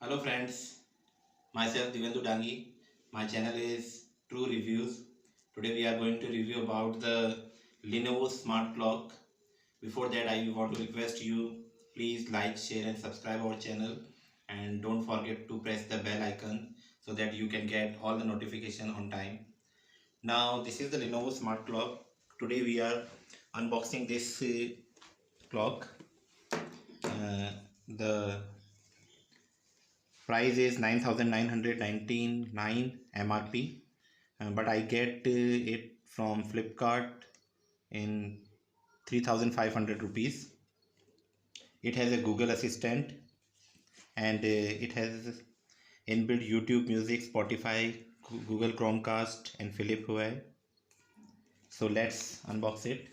Hello friends, myself Divendu Dangi. My channel is True Reviews. Today we are going to review about the Lenovo smart clock. Before that I want to request you, please like, share and subscribe our channel, and don't forget to press the bell icon so that you can get all the notification on time. Now this is the Lenovo smart clock. Today we are unboxing this clock. The price is 9,999 MRP, but I get it from Flipkart in 3,500 rupees. It has a Google Assistant, and it has inbuilt YouTube Music, Spotify, Google Chromecast and Philips Hue. So let's unbox it.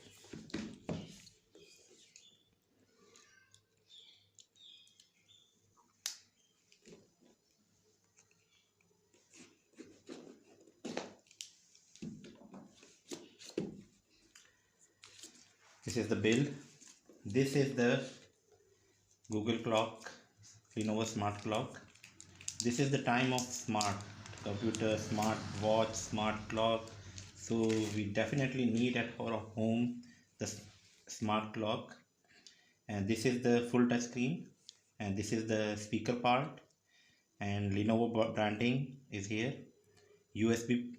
This is the bill. This is the Google clock, Lenovo smart clock. This is the time of smart computer, smart watch, smart clock. So we definitely need at our home the smart clock. And this is the full touch screen, and this is the speaker part, and Lenovo branding is here. USB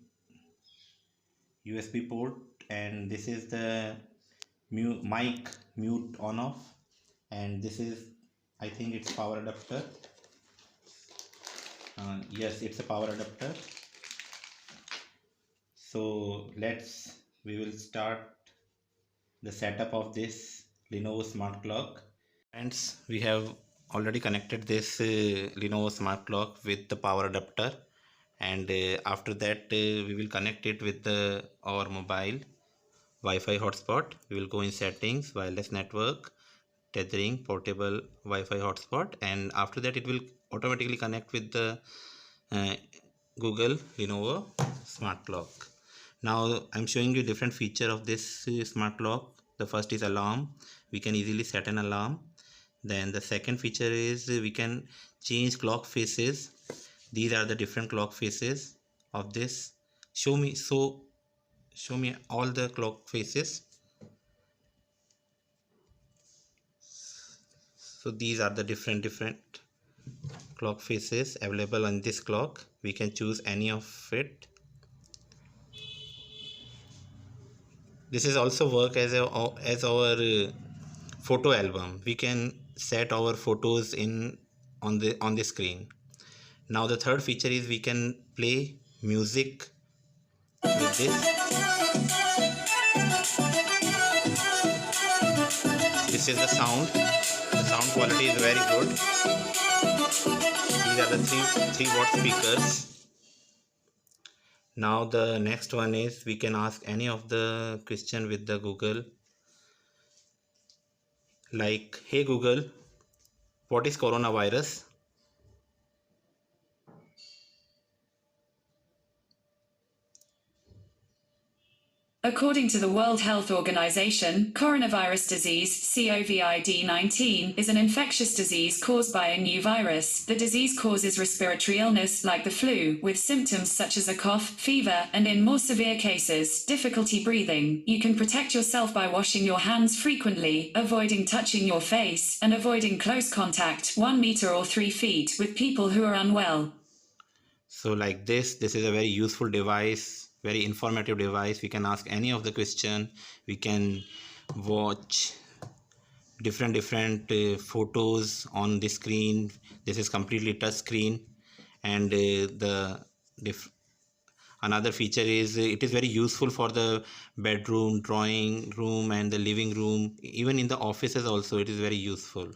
port, and this is the mic mute on off, and this is, I think it's power adapter. Yes, it's a power adapter. So we will start the setup of this Lenovo smart clock. Friends, we have already connected this Lenovo smart clock with the power adapter, and after that we will connect it with our mobile Wi-Fi hotspot. We will go in settings, wireless network, tethering, portable Wi-Fi hotspot, and after that it will automatically connect with the Google Lenovo smart clock. Now I'm showing you different feature of this smart clock. The first is alarm. We can easily set an alarm. Then the second feature is we can change clock faces. These are the different clock faces of this. Show me all the clock faces. So these are the different clock faces available on this clock. We can choose any of it. This is also work as our photo album. We can set our photos on the screen. Now the third feature is we can play music with this. This is the sound. The sound quality is very good. These are the 3-watt speakers. Now the next one is we can ask any of the question with the Google, like, hey Google, what is coronavirus? According to the World Health Organization, coronavirus disease, COVID-19, is an infectious disease caused by a new virus. The disease causes respiratory illness like the flu, with symptoms such as a cough, fever, and in more severe cases, difficulty breathing. You can protect yourself by washing your hands frequently, avoiding touching your face, and avoiding close contact 1 meter or 3 feet with people who are unwell. So like this is a very useful device, very informative device. We can ask any of the question. We can watch different photos on the screen. This is completely touch screen, and another feature is it is very useful for the bedroom, drawing room and the living room. Even in the offices also it is very useful.